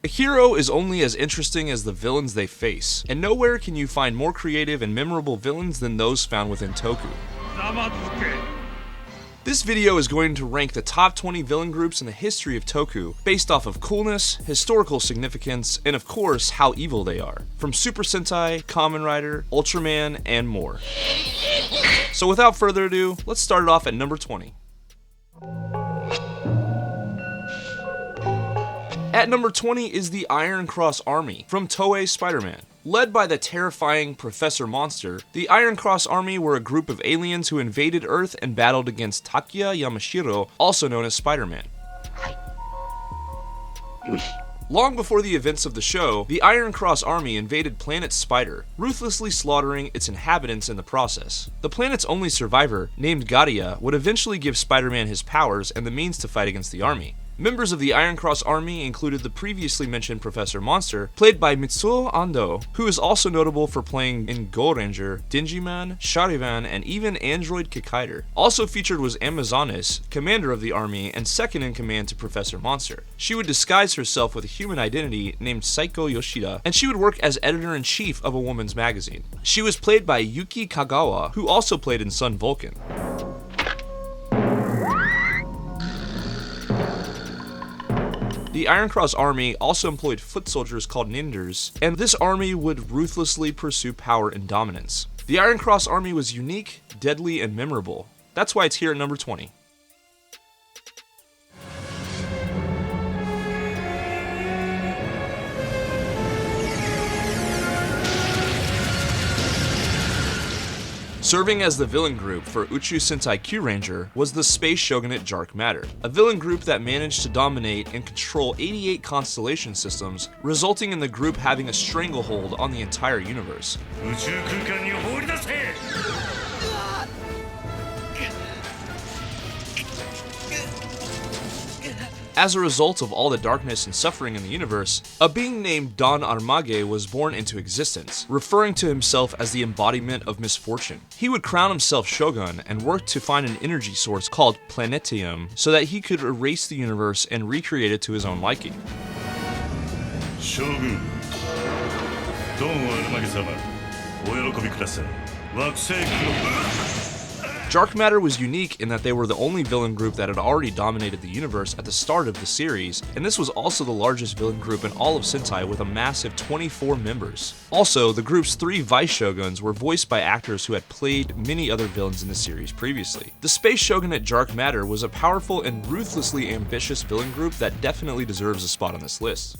A hero is only as interesting as the villains they face, and nowhere can you find more creative and memorable villains than those found within Toku. This video is going to rank the top 20 villain groups in the history of Toku, based off of coolness, historical significance, and of course, how evil they are. From Super Sentai, Kamen Rider, Ultraman, and more. So without further ado, let's start it off at number 20. At number 20 is the Iron Cross Army from Toei Spider-Man. Led by the terrifying Professor Monster, the Iron Cross Army were a group of aliens who invaded Earth and battled against Takuya Yamashiro, also known as Spider-Man. Long before the events of the show, the Iron Cross Army invaded planet Spider, ruthlessly slaughtering its inhabitants in the process. The planet's only survivor, named Garia, would eventually give Spider-Man his powers and the means to fight against the army. Members of the Iron Cross Army included the previously mentioned Professor Monster, played by Mitsuo Ando, who is also notable for playing in Go Ranger, Dingiman, Charivan, and even Android Kikaider. Also featured was Amazonis, commander of the army and second in command to Professor Monster. She would disguise herself with a human identity named Saiko Yoshida, and she would work as editor-in-chief of a woman's magazine. She was played by Yuki Kagawa, who also played in Sun Vulcan. The Iron Cross Army also employed foot soldiers called Ninders, and this army would ruthlessly pursue power and dominance. The Iron Cross Army was unique, deadly, and memorable. That's why it's here at number 20. Serving as the villain group for Uchu Sentai Q Ranger was the Space Shogunate Dark Matter, a villain group that managed to dominate and control 88 constellation systems, resulting in the group having a stranglehold on the entire universe. As a result of all the darkness and suffering in the universe, a being named Don Armage was born into existence, referring to himself as the embodiment of misfortune. He would crown himself Shogun and work to find an energy source called Planetium so that he could erase the universe and recreate it to his own liking. Shogun, Don Armage-sama, oyorokobi kudasai. Dark Matter was unique in that they were the only villain group that had already dominated the universe at the start of the series, and this was also the largest villain group in all of Sentai with a massive 24 members. Also, the group's 3 vice shoguns were voiced by actors who had played many other villains in the series previously. The Space Shogunate Dark Matter was a powerful and ruthlessly ambitious villain group that definitely deserves a spot on this list.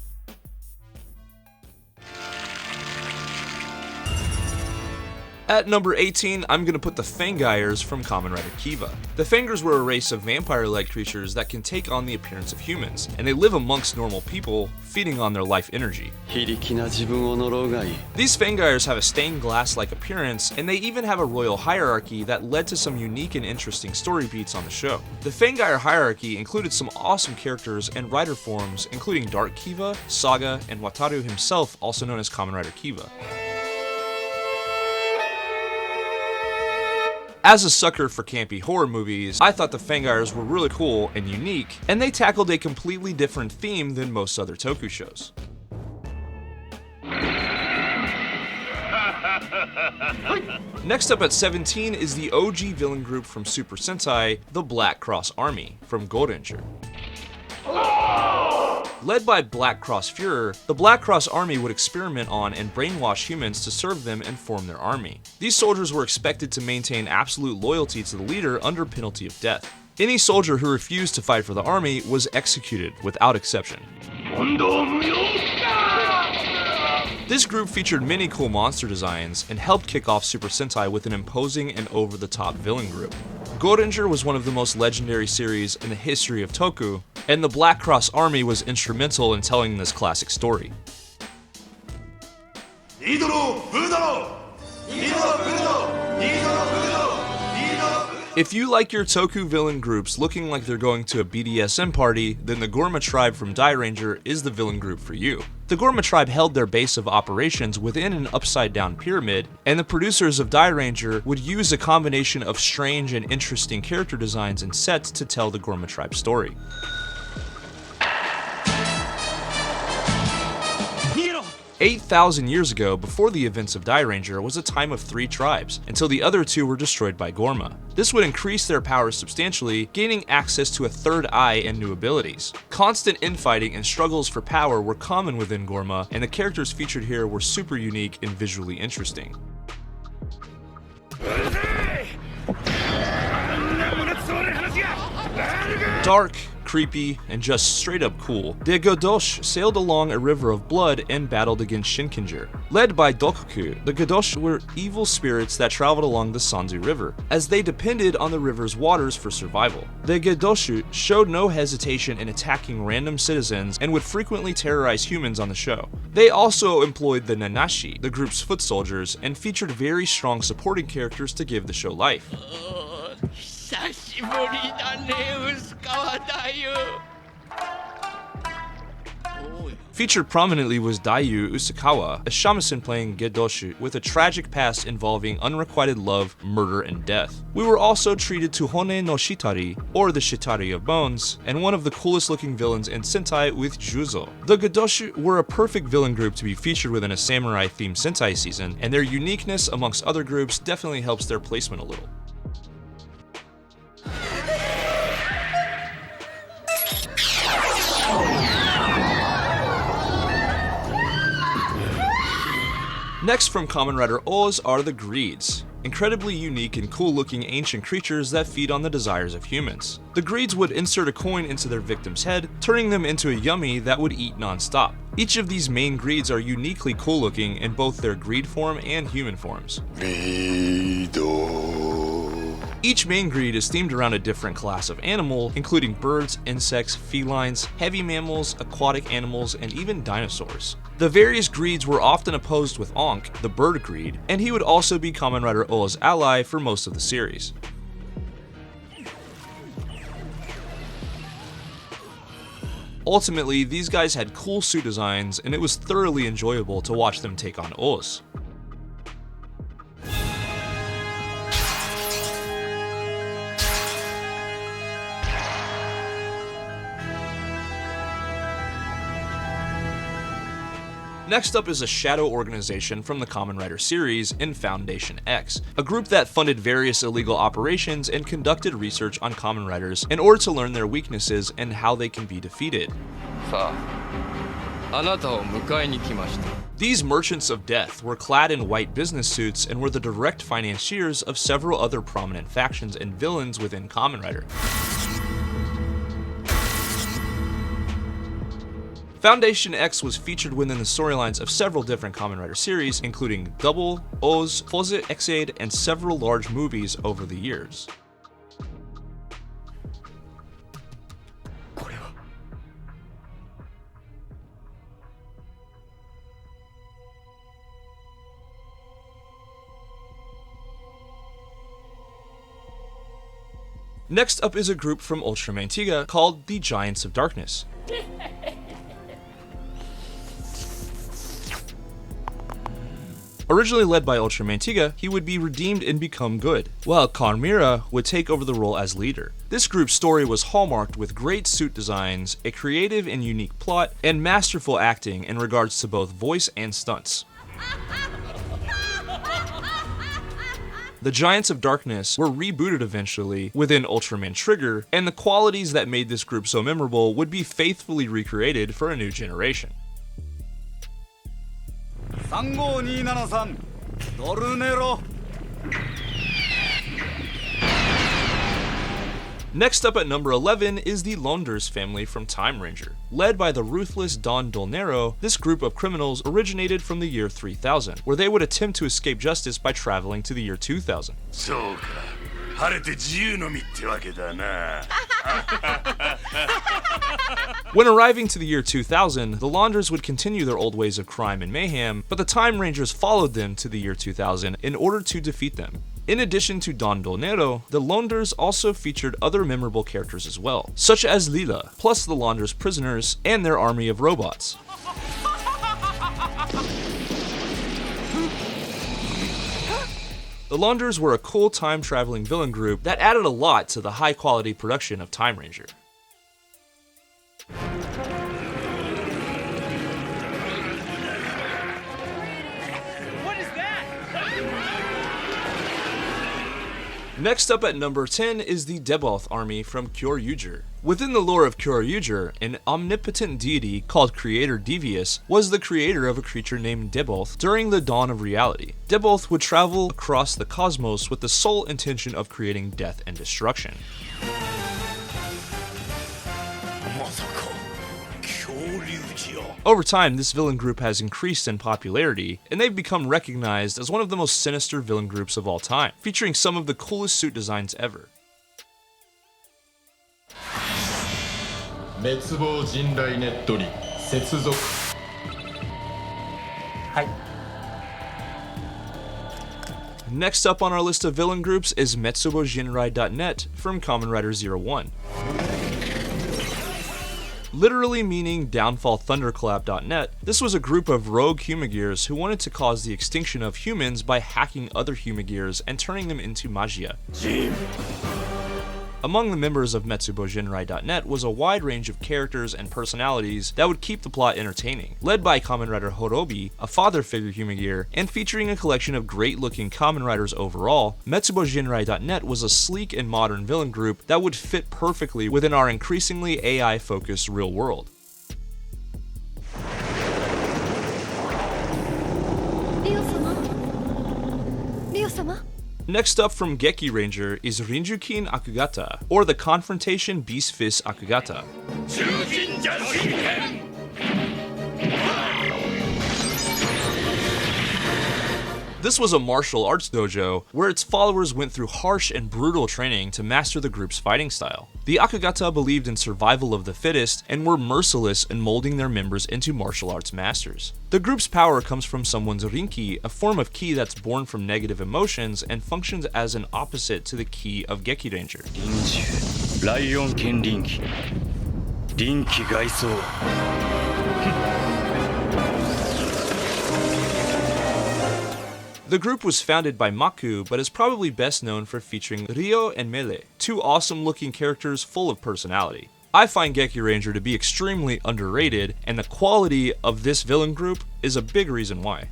At number 18, I'm going to put the Fangires from Kamen Rider Kiva. The Fangers were a race of vampire-like creatures that can take on the appearance of humans, and they live amongst normal people, feeding on their life energy. These Fangires have a stained glass-like appearance, and they even have a royal hierarchy that led to some unique and interesting story beats on the show. The Fangire hierarchy included some awesome characters and rider forms, including Dark Kiva, Saga, and Wataru himself, also known as Kamen Rider Kiva. As a sucker for campy horror movies, I thought the Fangires were really cool and unique, and they tackled a completely different theme than most other Toku shows. Next up at 17 is the OG villain group from Super Sentai, the Black Cross Army, from Go Ranger. Led by Black Cross Führer, the Black Cross Army would experiment on and brainwash humans to serve them and form their army. These soldiers were expected to maintain absolute loyalty to the leader under penalty of death. Any soldier who refused to fight for the army was executed without exception. This group featured many cool monster designs and helped kick off Super Sentai with an imposing and over-the-top villain group. Go Ranger was one of the most legendary series in the history of Toku, and the Black Cross Army was instrumental in telling this classic story. If you like your Toku villain groups looking like they're going to a BDSM party, then the Gorma Tribe from Die Ranger is the villain group for you. The Gorma Tribe held their base of operations within an upside-down pyramid, and the producers of Die Ranger would use a combination of strange and interesting character designs and sets to tell the Gorma Tribe story. 8,000 years ago, before the events of Dairanger, was a time of 3 tribes, until the other 2 were destroyed by Gorma. This would increase their powers substantially, gaining access to a third eye and new abilities. Constant infighting and struggles for power were common within Gorma, and the characters featured here were super unique and visually interesting. Dark, creepy, and just straight up cool, the Godosh sailed along a river of blood and battled against Shinkenger. Led by Dokuku, the Godosh were evil spirits that traveled along the Sanzu River, as they depended on the river's waters for survival. The Godosh showed no hesitation in attacking random citizens and would frequently terrorize humans on the show. They also employed the Nanashi, the group's foot soldiers, and featured very strong supporting characters to give the show life. Featured prominently was Daiyu Usakawa, a shamisen playing Gedoshu with a tragic past involving unrequited love, murder, and death. We were also treated to Hone no Shitari, or the Shitari of Bones, and one of the coolest looking villains in Sentai with Juzo. The Gedoshu were a perfect villain group to be featured within a samurai themed Sentai season, and their uniqueness amongst other groups definitely helps their placement a little. Next from Kamen Rider Oz are the Greeds. Incredibly unique and cool looking ancient creatures that feed on the desires of humans. The Greeds would insert a coin into their victim's head, turning them into a yummy that would eat non-stop. Each of these main Greeds are uniquely cool looking in both their Greed form and human forms. Each main Greed is themed around a different class of animal, including birds, insects, felines, heavy mammals, aquatic animals, and even dinosaurs. The various Greeds were often opposed with Ankh, the bird Greed, and he would also be Kamen Rider O's ally for most of the series. Ultimately, these guys had cool suit designs, and it was thoroughly enjoyable to watch them take on Oz. Next up is a shadow organization from the Kamen Rider series in Foundation X, a group that funded various illegal operations and conducted research on Kamen Riders in order to learn their weaknesses and how they can be defeated. These merchants of death were clad in white business suits and were the direct financiers of several other prominent factions and villains within Kamen Rider. Foundation X was featured within the storylines of several different Kamen Rider series, including Double, Oz, Foze, Exade, and several large movies over the years. Next up is a group from Ultraman Tiga called the Giants of Darkness. Originally led by Ultraman Tiga, he would be redeemed and become good, while Carmira would take over the role as leader. This group's story was hallmarked with great suit designs, a creative and unique plot, and masterful acting in regards to both voice and stunts. The Giants of Darkness were rebooted eventually within Ultraman Trigger, and the qualities that made this group so memorable would be faithfully recreated for a new generation. Next up at number 11 is the Londers family from Time Ranger. Led by the ruthless Don Dolnero, this group of criminals originated from the year 3000, where they would attempt to escape justice by traveling to the year 2000. When arriving to the year 2000, the Londers would continue their old ways of crime and mayhem, but the Time Rangers followed them to the year 2000 in order to defeat them. In addition to Don Dolnero, the Londers also featured other memorable characters as well, such as Lila, plus the Londers prisoners and their army of robots. The Londers were a cool time-traveling villain group that added a lot to the high-quality production of Time Ranger. Next up at number 10 is the Deboth army from Kyoryuger. Within the lore of Kyoryuger, an omnipotent deity called Creator Devious was the creator of a creature named Deboth during the dawn of reality. Deboth would travel across the cosmos with the sole intention of creating death and destruction. Over time, this villain group has increased in popularity, and they've become recognized as one of the most sinister villain groups of all time, featuring some of the coolest suit designs ever. Next up on our list of villain groups is MetsuboJinrai.net from Kamen Rider 01. Literally meaning Downfall Thunderclap.net, this was a group of rogue Humagears who wanted to cause the extinction of humans by hacking other Humagears and turning them into magia. Among the members of MetsuboJinrai.net was a wide range of characters and personalities that would keep the plot entertaining, led by Kamen Rider Horobi, a father figure Humagear, and featuring a collection of great-looking Kamen Riders overall. MetsuboJinrai.net was a sleek and modern villain group that would fit perfectly within our increasingly AI-focused real world. Ryo-sama? Next up from Geki Ranger is Rinjukin Akugata, or the Confrontation Beast Fist Akugata. This was a martial arts dojo where its followers went through harsh and brutal training to master the group's fighting style. The Akugata believed in survival of the fittest and were merciless in molding their members into martial arts masters. The group's power comes from someone's rinki, a form of ki that's born from negative emotions and functions as an opposite to the ki of Geki Ranger. The group was founded by Maku, but is probably best known for featuring Ryo and Mele, two awesome-looking characters full of personality. I find Geki Ranger to be extremely underrated, and the quality of this villain group is a big reason why.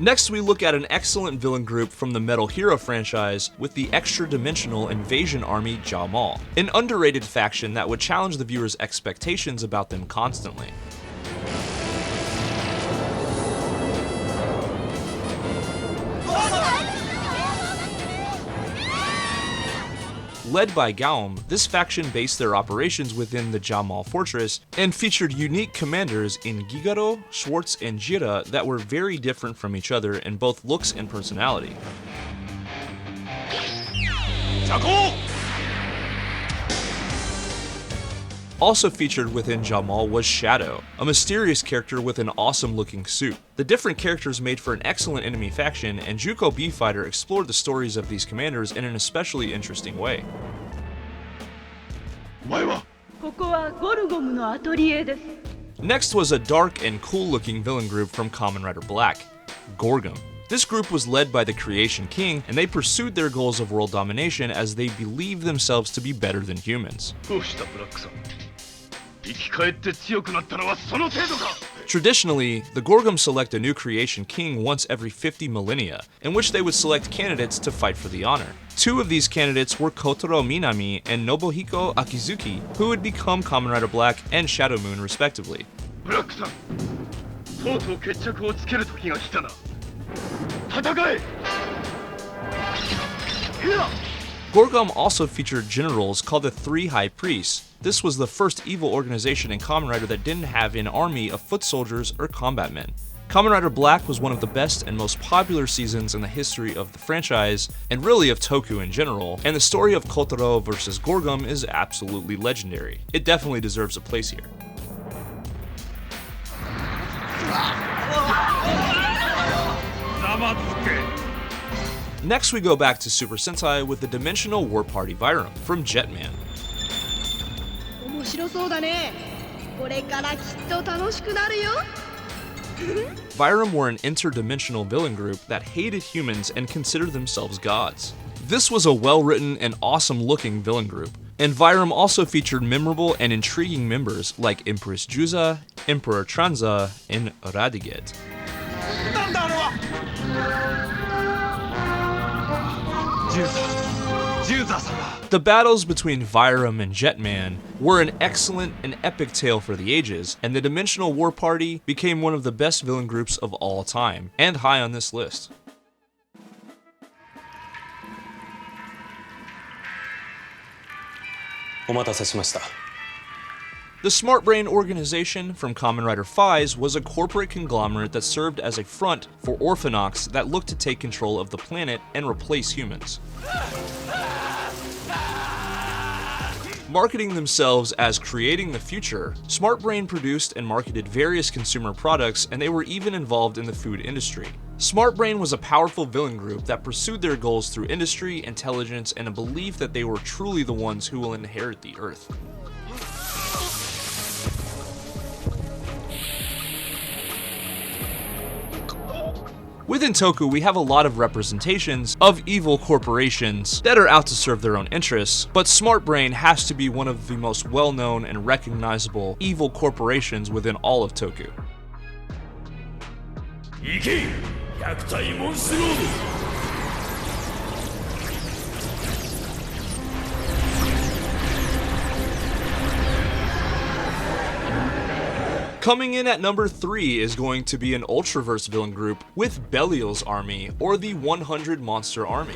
Next, we look at an excellent villain group from the Metal Hero franchise with the extra-dimensional invasion army Jamal, an underrated faction that would challenge the viewer's expectations about them constantly. Led by Gaum, this faction based their operations within the Jamal fortress and featured unique commanders in Gigaro, Schwartz, and Jira that were very different from each other in both looks and personality. Also featured within Jamal was Shadow, a mysterious character with an awesome looking suit. The different characters made for an excellent enemy faction, and Juko B-Fighter explored the stories of these commanders in an especially interesting way. Next was a dark and cool looking villain group from Kamen Rider Black, Gorgum. This group was led by the Creation King, and they pursued their goals of world domination as they believed themselves to be better than humans. Traditionally, the Gorgum select a new Creation King once every 50 millennia, in which they would select candidates to fight for the honor. Two of these candidates were Kotaro Minami and Nobuhiko Akizuki, who would become Kamen Rider Black and Shadow Moon respectively. Gorgum also featured generals called the Three High Priests. This was the first evil organization in Kamen Rider that didn't have an army of foot soldiers or combat men. Kamen Rider Black was one of the best and most popular seasons in the history of the franchise, and really of Toku in general, and the story of Kotaro versus Gorgum is absolutely legendary. It definitely deserves a place here. Next we go back to Super Sentai with the Dimensional War Party Vyram from Jetman. Vyram were an interdimensional villain group that hated humans and considered themselves gods. This was a well-written and awesome-looking villain group, and Vyram also featured memorable and intriguing members like Empress Juza, Emperor Tranza, and Radiget. The battles between Vyram and Jetman were an excellent and epic tale for the ages, and the Dimensional War Party became one of the best villain groups of all time, and high on this list. The Smart Brain organization from Kamen Rider Phase was a corporate conglomerate that served as a front for Orphanox that looked to take control of the planet and replace humans. Marketing themselves as creating the future, Smart Brain produced and marketed various consumer products, and they were even involved in the food industry. Smart Brain was a powerful villain group that pursued their goals through industry, intelligence, and a belief that they were truly the ones who will inherit the Earth. Within Toku, we have a lot of representations of evil corporations that are out to serve their own interests, but Smart Brain has to be one of the most well-known and recognizable evil corporations within all of Toku. Coming in at number 3 is going to be an Ultraverse villain group with Belial's Army, or the 100 Monster Army.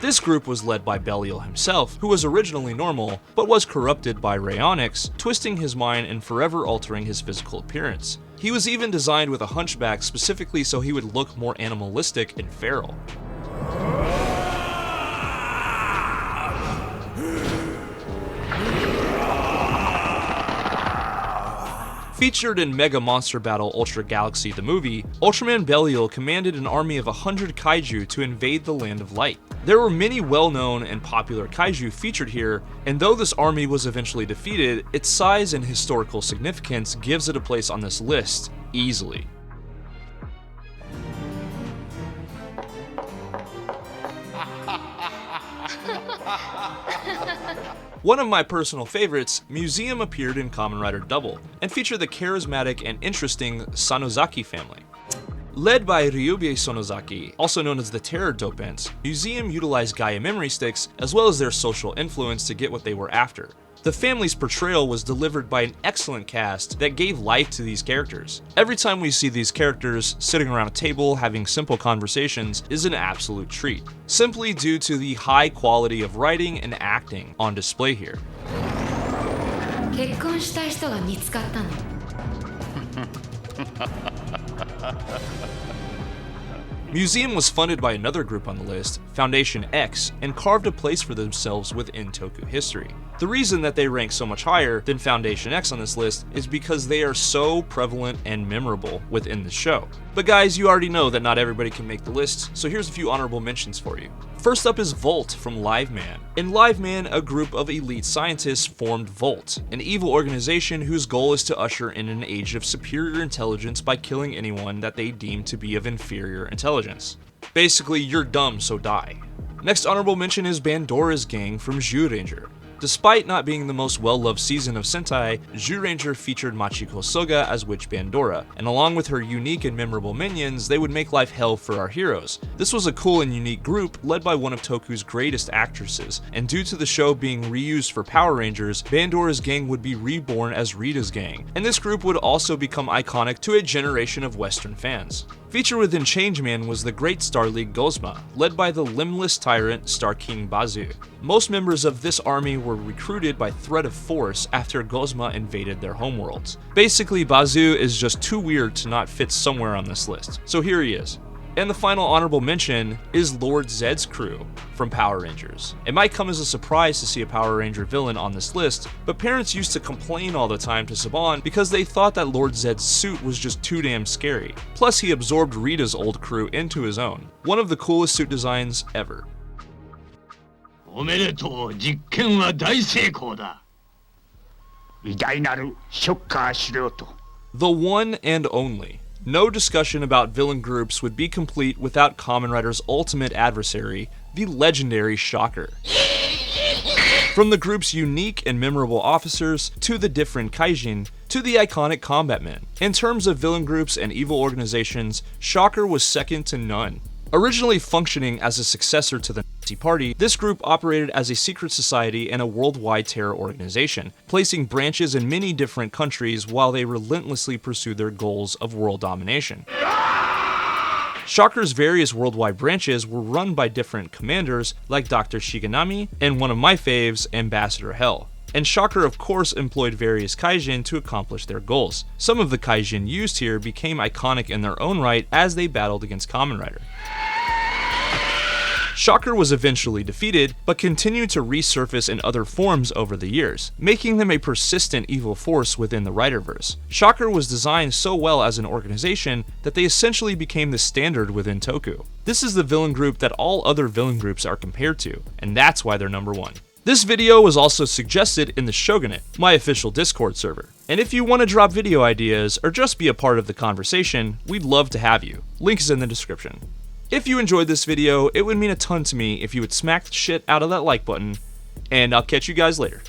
This group was led by Belial himself, who was originally normal, but was corrupted by Rayonix, twisting his mind and forever altering his physical appearance. He was even designed with a hunchback specifically so he would look more animalistic and feral. Featured in Mega Monster Battle Ultra Galaxy the movie, Ultraman Belial commanded an army of 100 kaiju to invade the Land of Light. There were many well-known and popular kaiju featured here, and though this army was eventually defeated, its size and historical significance gives it a place on this list, easily. One of my personal favorites, Museum, appeared in Kamen Rider Double, and featured the charismatic and interesting Sonozaki family. Led by Ryubei Sonozaki, also known as the Terror Dopants, Museum utilized Gaia memory sticks as well as their social influence to get what they were after. The family's portrayal was delivered by an excellent cast that gave life to these characters. Every time we see these characters sitting around a table having simple conversations is an absolute treat, simply due to the high quality of writing and acting on display here. Museum was funded by another group on the list, Foundation X, and carved a place for themselves within Toku history. The reason that they rank so much higher than Foundation X on this list is because they are so prevalent and memorable within the show. But guys, you already know that not everybody can make the list, so here's a few honorable mentions for you. First up is Volt from Live Man. In Live Man, a group of elite scientists formed Volt, an evil organization whose goal is to usher in an age of superior intelligence by killing anyone that they deem to be of inferior intelligence. Basically, you're dumb, so die. Next honorable mention is Bandora's gang from Zyuranger. Despite not being the most well-loved season of Sentai, Zyuranger featured Machiko Soga as Witch Bandora, and along with her unique and memorable minions, they would make life hell for our heroes. This was a cool and unique group led by one of Toku's greatest actresses, and due to the show being reused for Power Rangers, Bandora's gang would be reborn as Rita's gang, and this group would also become iconic to a generation of Western fans. Featured within Changeman was the Great Star League Gozma, led by the limbless tyrant Star King Bazu. Most members of this army were recruited by threat of force after Gozma invaded their homeworlds. Basically, Bazu is just too weird to not fit somewhere on this list, so here he is. And the final honorable mention is Lord Zedd's crew from Power Rangers. It might come as a surprise to see a Power Ranger villain on this list, but parents used to complain all the time to Saban because they thought that Lord Zedd's suit was just too damn scary. Plus, he absorbed Rita's old crew into his own. One of the coolest suit designs ever. おめでとう、実験は大成功だ。偉大なるショッカー司令と。The one and only. No discussion about villain groups would be complete without Kamen Rider's ultimate adversary, the legendary Shocker. From the group's unique and memorable officers, to the different kaijin, to the iconic combat men. In terms of villain groups and evil organizations, Shocker was second to none. Originally functioning as a successor to the Nazi Party, this group operated as a secret society and a worldwide terror organization, placing branches in many different countries while they relentlessly pursued their goals of world domination. Shocker's various worldwide branches were run by different commanders like Dr. Shiganami and one of my faves, Ambassador Hell. And Shocker of course employed various kaijin to accomplish their goals. Some of the kaijin used here became iconic in their own right as they battled against Kamen Rider. Shocker was eventually defeated, but continued to resurface in other forms over the years, making them a persistent evil force within the Riderverse. Shocker was designed so well as an organization that they essentially became the standard within Toku. This is the villain group that all other villain groups are compared to, and that's why they're number one. This video was also suggested in the Shogunate, my official Discord server. And if you want to drop video ideas or just be a part of the conversation, we'd love to have you. Link is in the description. If you enjoyed this video, it would mean a ton to me if you would smack the shit out of that like button, and I'll catch you guys later.